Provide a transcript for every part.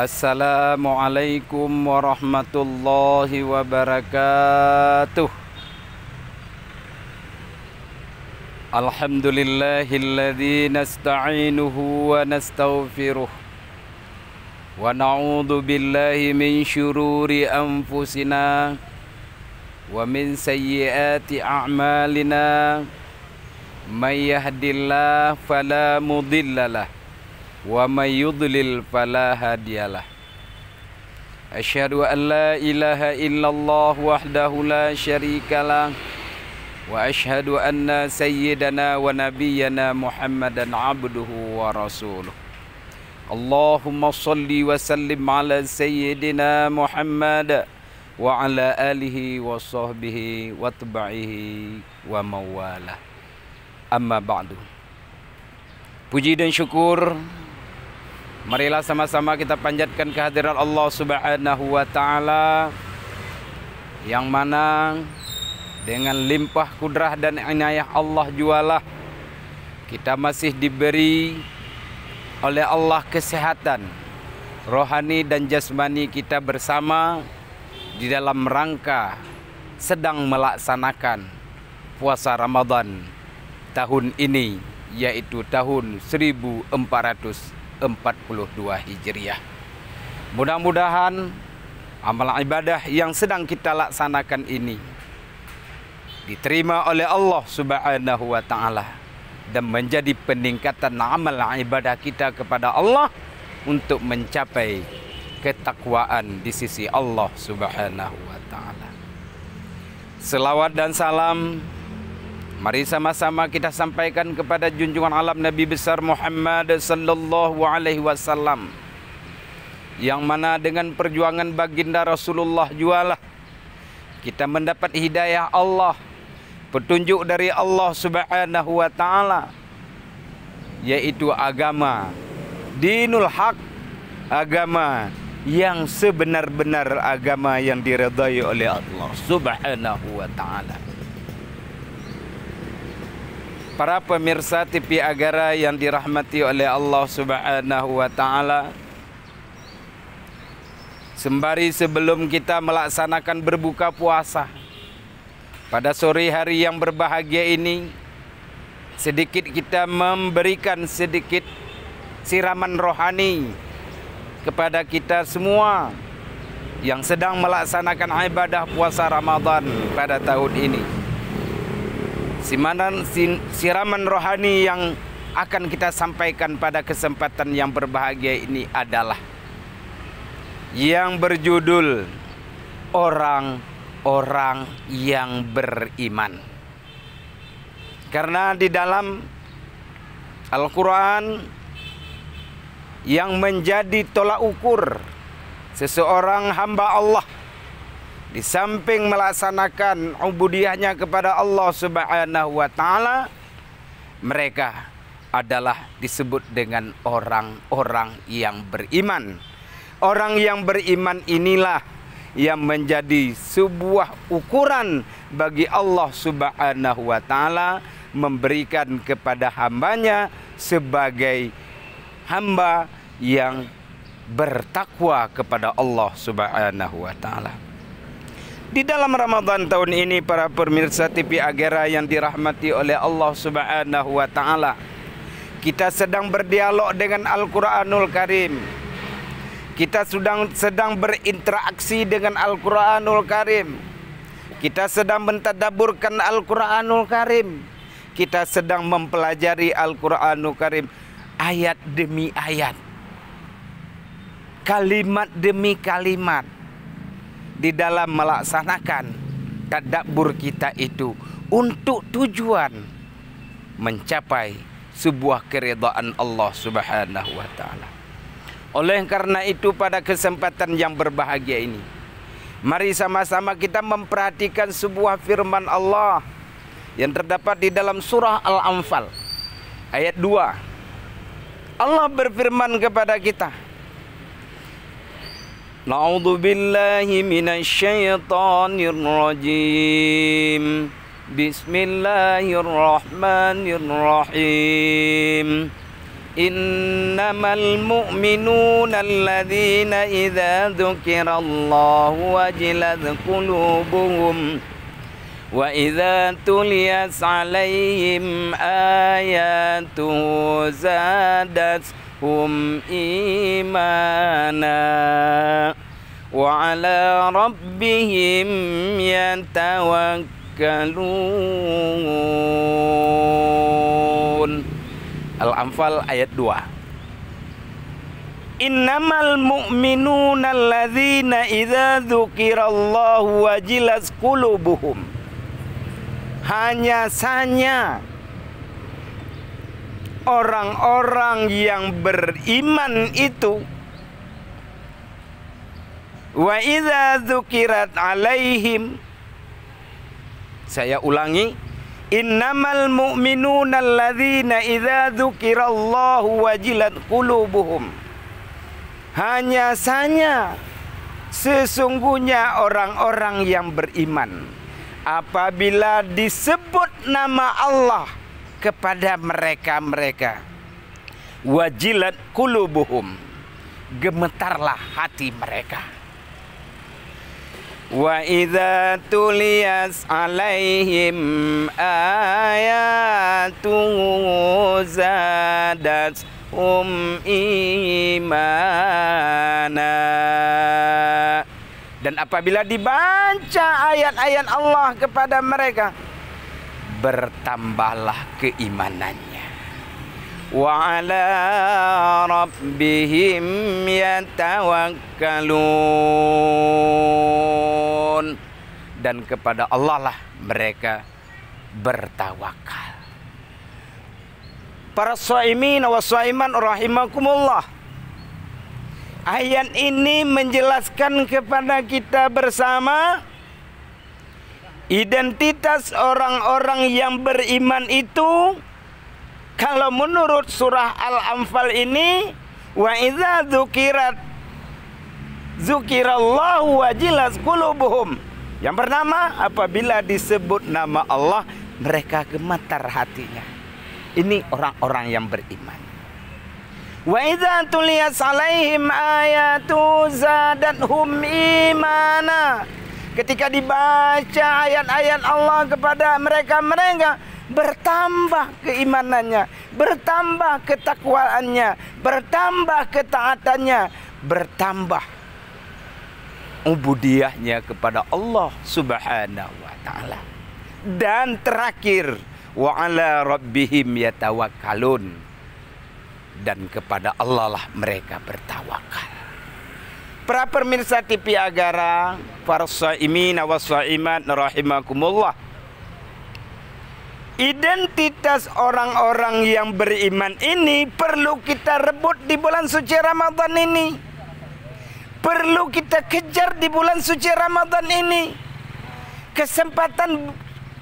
Assalamualaikum warahmatullahi wabarakatuh. Alhamdulillahilladzi nasta'inuhu wa nastaghfiruh wa na'udzu billahi min syururi anfusina wa min sayyiati a'malina. May yahdihillahu fala mudhillalah wa may yudlil fala hadiyalah. Asyhadu an la ilaha illallah wahdahu la syarikalah wa asyhadu anna sayyidana wa nabiyyana Muhammadan abduhu wa rasuluh. Allahumma salli wa sallim ala sayyidina Muhammad wa ala alihi wa sahbihi wa tabi'ihi wa mawalah. Amma ba'du. Puji dan syukur marilah sama-sama kita panjatkan kehadiran Allah Subhanahu wa Ta'ala, yang mana dengan limpah kudrah dan inayah Allah jualah kita masih diberi oleh Allah kesehatan rohani dan jasmani kita bersama di dalam rangka sedang melaksanakan puasa Ramadan tahun ini, yaitu tahun 1442 Hijriah. Mudah-mudahan amal ibadah yang sedang kita laksanakan ini diterima oleh Allah Subhanahu wa Ta'ala dan menjadi peningkatan amal ibadah kita kepada Allah untuk mencapai ketakwaan di sisi Allah Subhanahu wa Ta'ala. Selawat dan salam mari sama-sama kita sampaikan kepada junjungan alam Nabi besar Muhammad sallallahu alaihi wasallam, yang mana dengan perjuangan baginda Rasulullah jualah kita mendapat hidayah Allah, petunjuk dari Allah Subhanahu wa Ta'ala, yaitu agama dinul haq, agama yang sebenar-benar agama yang diridai oleh Allah Subhanahu wa Ta'ala. Para pemirsa TV Agara yang dirahmati oleh Allah Subhanahu wa Ta'ala, sembari sebelum kita melaksanakan berbuka puasa pada sore hari yang berbahagia ini, sedikit kita memberikan sedikit siraman rohani kepada kita semua yang sedang melaksanakan ibadah puasa Ramadan pada tahun ini. Siraman rohani yang akan kita sampaikan pada kesempatan yang berbahagia ini adalah yang berjudul orang-orang yang beriman. Karena di dalam Al-Quran yang menjadi tolak ukur seseorang hamba Allah, di samping melaksanakan ubudiyahnya kepada Allah Subhanahu wa Ta'ala, mereka adalah disebut dengan orang-orang yang beriman. Orang yang beriman inilah yang menjadi sebuah ukuran bagi Allah Subhanahu wa Ta'ala memberikan kepada hambanya sebagai hamba yang bertakwa kepada Allah Subhanahu wa Ta'ala. Di dalam Ramadan tahun ini, para pemirsa TV Agara yang dirahmati oleh Allah Subhanahu wa Ta'ala, kita sedang berdialog dengan Al-Quranul Karim. Kita sedang berinteraksi dengan Al-Quranul Karim. Kita sedang mentadaburkan Al-Quranul Karim. Kita sedang mempelajari Al-Quranul Karim ayat demi ayat, kalimat demi kalimat, di dalam melaksanakan tadabbur kita itu untuk tujuan mencapai sebuah keridhaan Allah Subhanahu wa Ta'ala. Oleh karena itu, pada kesempatan yang berbahagia ini, mari sama-sama kita memperhatikan sebuah firman Allah yang terdapat di dalam surah Al-Anfal ayat 2. Allah berfirman kepada kita, Na'udzu billahi minasyaitonir rajim. Bismillahirrahmanirrahim. Innamal mu'minuna alladzina idza dzukirallahu wajilat qulubuhum wa idza tuliyat 'alaihim ayatuhu zadatuhum imana wa 'ala rabbihim yatawakkalun. Al-Anfal ayat 2. Innamal mu'minuna alladzina idza dzukirallahu wajilat qulubuhum. Hanya saja orang-orang yang beriman itu, wa idza dzukirat alaihim, saya ulangi, innamal mu'minuna alladzina idza dzukirallahu wajilat qulubuhum. Hanya saja sesungguhnya orang-orang yang beriman, apabila disebut nama Allah kepada mereka-mereka, wajilat qulubuhum, gemetarlah hati mereka. Wa idza tuliyas 'alaihim ayatuhu zadatuhum imana. Dan apabila dibaca ayat-ayat Allah kepada mereka, bertambahlah keimanannya. Wa 'ala rabbihim yatawakkalun. Dan kepada Allah lah mereka bertawakal. Para shaimin wa shaiman rahimakumullah. Ayat ini menjelaskan kepada kita bersama identitas orang-orang yang beriman itu. Kalau menurut surah Al-Anfal ini, wa idza dzukirallahu wajilat qulubuhum. Yang pertama, apabila disebut nama Allah, mereka gemetar hatinya. Ini orang-orang yang beriman. Wa idza tuliyat 'alaihim ayatu zadatuhum imana. Ketika dibaca ayat-ayat Allah kepada mereka, bertambah keimanannya, bertambah ketakwaannya, bertambah ketaatannya, bertambah ubudiyahnya kepada Allah Subhanahu wa taala. Dan terakhir, wa 'ala rabbihim yatawakkalun. Dan kepada Allah lah mereka bertawakal. Para pemirsa TV Agara, para shaimin wa shaimat rahimakumullah. Identitas orang-orang yang beriman ini perlu kita rebut di bulan suci Ramadan ini. Perlu kita kejar di bulan suci Ramadan ini. Kesempatan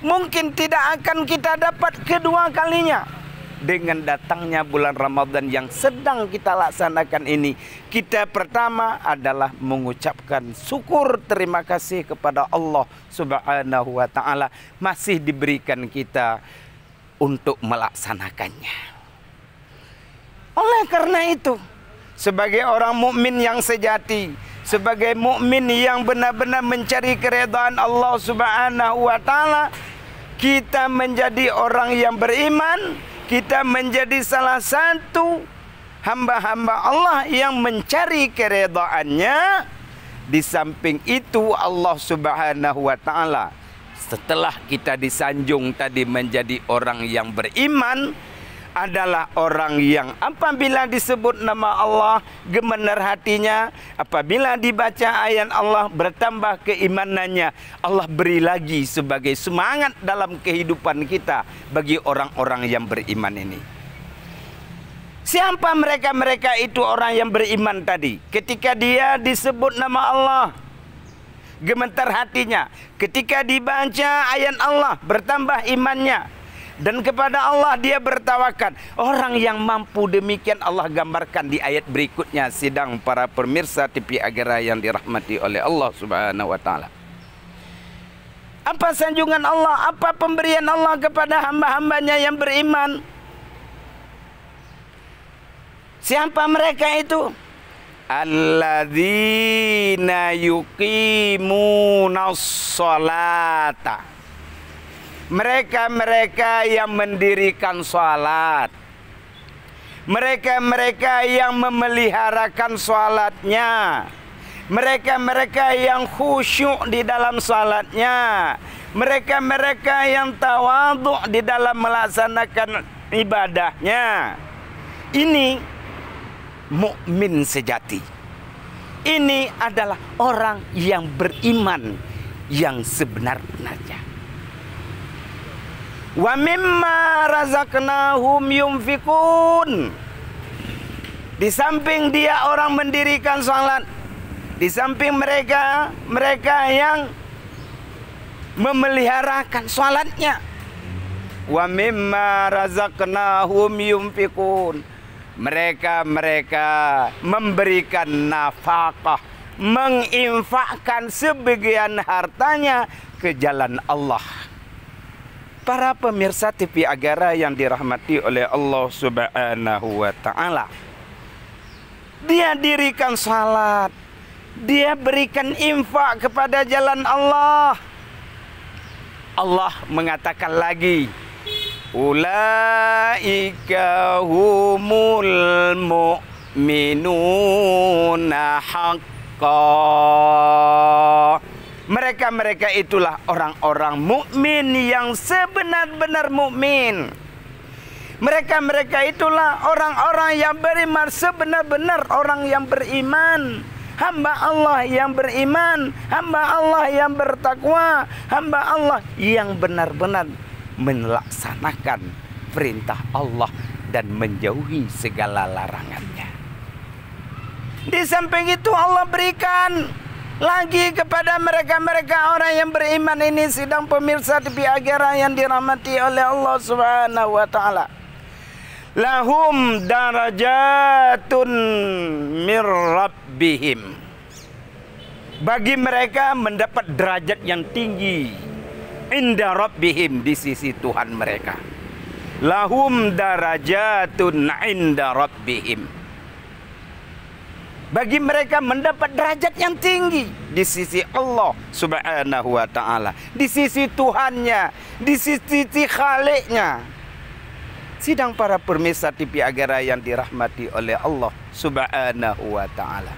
mungkin tidak akan kita dapat kedua kalinya. Dengan datangnya bulan Ramadan yang sedang kita laksanakan ini, kita pertama adalah mengucapkan syukur terima kasih kepada Allah Subhanahu wa taala masih diberikan kita untuk melaksanakannya. Oleh karena itu, sebagai orang mukmin yang sejati, sebagai mukmin yang benar-benar mencari keridhaan Allah Subhanahu wa taala, kita menjadi orang yang beriman. Kita menjadi salah satu hamba-hamba Allah yang mencari keridhaannya. Di samping itu Allah Subhanahu wa taala, setelah kita disanjung tadi menjadi orang yang beriman, adalah orang yang apabila disebut nama Allah gemetar hatinya, apabila dibaca ayat Allah bertambah keimanannya. Allah beri lagi sebagai semangat dalam kehidupan kita bagi orang-orang yang beriman ini. Siapa mereka itu orang yang beriman tadi? Ketika dia disebut nama Allah, gemetar hatinya. Ketika dibaca ayat Allah bertambah imannya. Dan kepada Allah dia bertawakal. Orang yang mampu demikian Allah gambarkan di ayat berikutnya. Sidang para pemirsa TV Agara yang dirahmati oleh Allah Subhanahu wa taala. Apa sanjungan Allah, apa pemberian Allah kepada hamba-hambanya yang beriman? Siapa mereka itu? Alladzina yuqimunas sholata. Mereka-mereka yang mendirikan salat. Mereka-mereka yang memeliharakan salatnya. Mereka-mereka yang khusyuk di dalam salatnya. Mereka-mereka yang tawadhu di dalam melaksanakan ibadahnya. Ini mukmin sejati. Ini adalah orang yang beriman yang sebenar-benarnya. Wa mimma razaqnahum yunfikun. Di samping dia orang mendirikan salat, di samping mereka yang memeliharakan salatnya, wa mimma razaqnahum yunfikun. Mereka memberikan nafkah, menginfakkan sebagian hartanya ke jalan Allah. Para pemirsa TV Agara yang dirahmati oleh Allah Subhanahu wa taala. Dia dirikan salat, dia berikan infak kepada jalan Allah. Allah mengatakan lagi, ulaika humul mu'minuna haqqan. Mereka itulah orang-orang mukmin yang sebenar-benar mukmin. Mereka itulah orang-orang yang beriman sebenar-benar, orang yang beriman. Hamba Allah yang beriman, hamba Allah yang bertakwa, hamba Allah yang benar-benar melaksanakan perintah Allah dan menjauhi segala larangannya. Di samping itu Allah berikan lagi kepada mereka orang yang beriman ini, sidang pemirsa TV Agara yang dirahmati oleh Allah Subhanahu wa taala. Lahum darajatun mir rabbihim. Bagi mereka mendapat derajat yang tinggi inda rabbihim, di sisi Tuhan mereka. Lahum darajatun inda rabbihim. Bagi mereka mendapat derajat yang tinggi di sisi Allah Subhanahu wa taala, di sisi Tuhannya, di sisi Khaliknya. Sidang para pemirsa TV Agara yang dirahmati oleh Allah Subhanahu wa taala.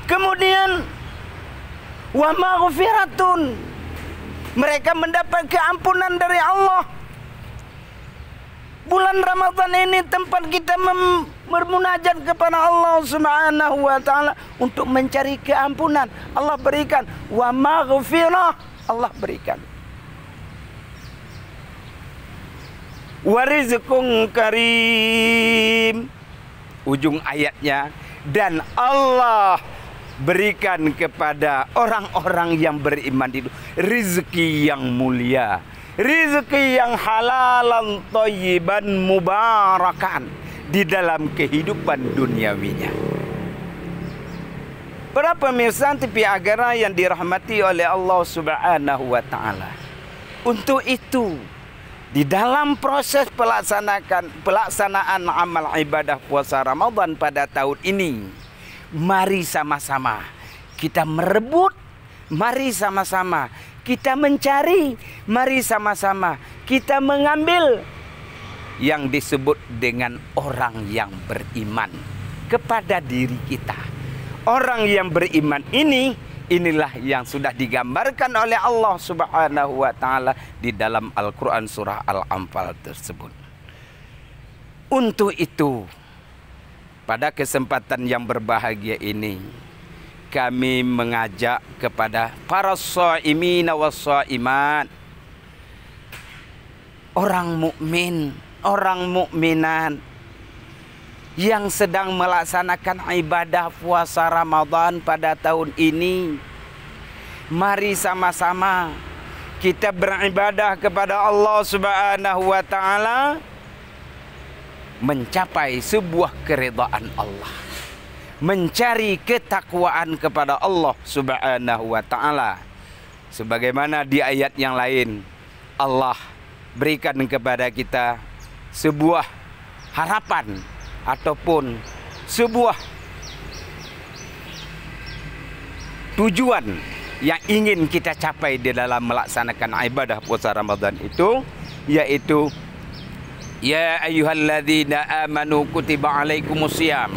Kemudian wa maghfiratun. Mereka mendapat keampunan dari Allah. Bulan Ramadan ini tempat kita bermunajat kepada Allah Subhanahu wa taala untuk mencari keampunan. Allah berikan wa maghfirah, Allah berikan. Wa rizqun karim. Ujung ayatnya, dan Allah berikan kepada orang-orang yang beriman itu rezeki yang mulia. Rizki yang halalan thayyiban mubarakan di dalam kehidupan duniawinya. Para pemirsa TV Agara yang dirahmati oleh Allah Subhanahu wa taala. Untuk itu, di dalam proses pelaksanaan amal ibadah puasa Ramadan pada tahun ini, mari sama-sama kita merebut, mari sama-sama kita mencari, mari sama-sama kita mengambil yang disebut dengan orang yang beriman kepada diri kita. Orang yang beriman inilah yang sudah digambarkan oleh Allah Subhanahu wa taala di dalam Al-Qur'an surah Al-Anfal tersebut. Untuk itu, pada kesempatan yang berbahagia ini, kami mengajak kepada para shaimin was shaimat, orang mukmin, orang mukminat yang sedang melaksanakan ibadah puasa Ramadan pada tahun ini. Mari sama-sama kita beribadah kepada Allah Subhanahu wa taala, mencapai sebuah keridhaan Allah, mencari ketakwaan kepada Allah Subhanahu wa taala. Sebagaimana di ayat yang lain Allah berikan kepada kita sebuah harapan ataupun sebuah tujuan yang ingin kita capai di dalam melaksanakan ibadah puasa Ramadan itu, yaitu ya ayyuhalladzina amanu kutiba alaikumusiyam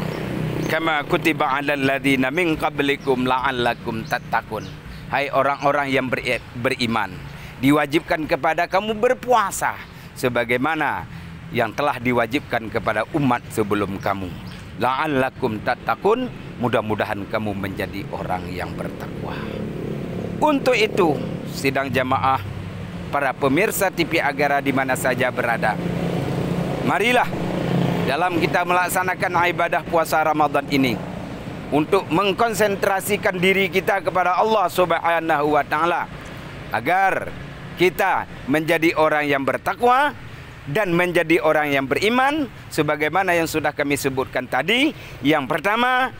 kama kutiba alal ladzina min qablikum la'allakum tattaqun. Hai orang-orang yang beriman, diwajibkan kepada kamu berpuasa sebagaimana yang telah diwajibkan kepada umat sebelum kamu. La'allakum tattaqun, mudah-mudahan kamu menjadi orang yang bertakwa. Untuk itu, sidang jamaah, para pemirsa TV Agara di mana saja berada, marilah dalam kita melaksanakan ibadah puasa Ramadan ini untuk mengkonsentrasikan diri kita kepada Allah Subhanahu wa taala agar kita menjadi orang yang bertakwa dan menjadi orang yang beriman sebagaimana yang sudah kami sebutkan tadi. Yang pertama,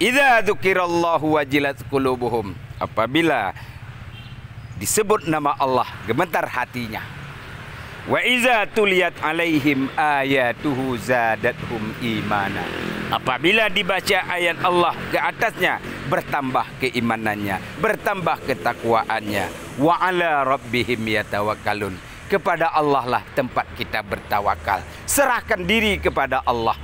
idza dzukirallahu wajilat qulubuhum, apabila disebut nama Allah gemetar hatinya. Wa idza tuliyat alaihim ayatuhu zadathum imana, apabila dibaca ayat Allah ke atasnya bertambah keimanannya, bertambah ketakwaannya. Wa ala rabbihim yatawakkalun, kepada Allah lah tempat kita bertawakal. Serahkan diri kepada Allah.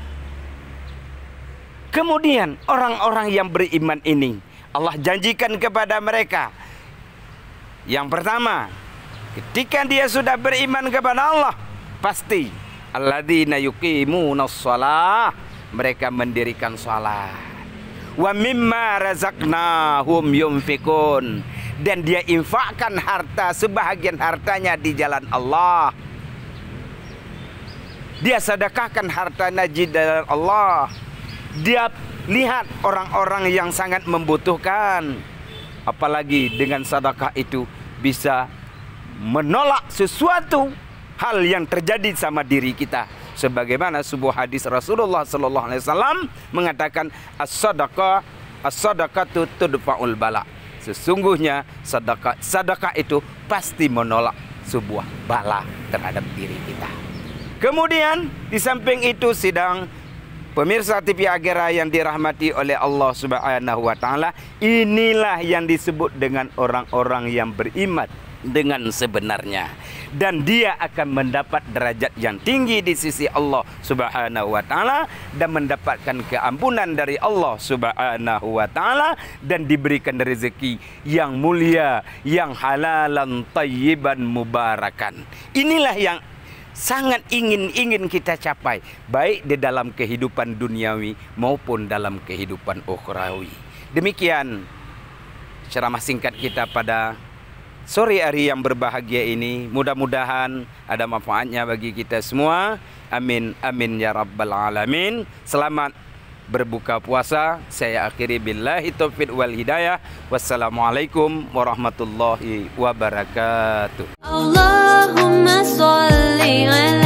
Kemudian orang-orang yang beriman ini Allah janjikan kepada mereka, yang pertama, ketika dia sudah beriman kepada Allah, pasti alladzina yuqimunas shalah, mereka mendirikan salat. Wa mimma razaqnahum yunfikun, dan dia infakkan harta, sebahagian hartanya di jalan Allah. Dia sedekahkan hartanya di jalan Allah. Dia lihat orang-orang yang sangat membutuhkan, apalagi dengan sedekah itu bisa menolak sesuatu hal yang terjadi sama diri kita. Sebagaimana sebuah hadis Rasulullah sallallahu alaihi wasallam mengatakan, as-sadaqatu tudfa'ul bala. Sesungguhnya sedekah itu pasti menolak sebuah bala terhadap diri kita. Kemudian di samping itu, sidang pemirsa TV Agara yang dirahmati oleh Allah Subhanahu wa taala, inilah yang disebut dengan orang-orang yang beriman dengan sebenarnya, dan dia akan mendapat derajat yang tinggi di sisi Allah Subhanahu wa taala, dan mendapatkan keampunan dari Allah Subhanahu wa taala, dan diberikan rezeki yang mulia, yang halalan tayyiban mubarakan. Inilah yang sangat ingin kita capai, baik di dalam kehidupan duniawi maupun dalam kehidupan ukhrawi. Demikian ceramah singkat kita pada sore hari yang berbahagia ini. Mudah-mudahan ada manfaatnya bagi kita semua. Amin, amin ya rabbal alamin. Selamat berbuka puasa. Saya akhiri billahi taufiq wal hidayah. Wassalamualaikum warahmatullahi wabarakatuh. Allahumma sholli ala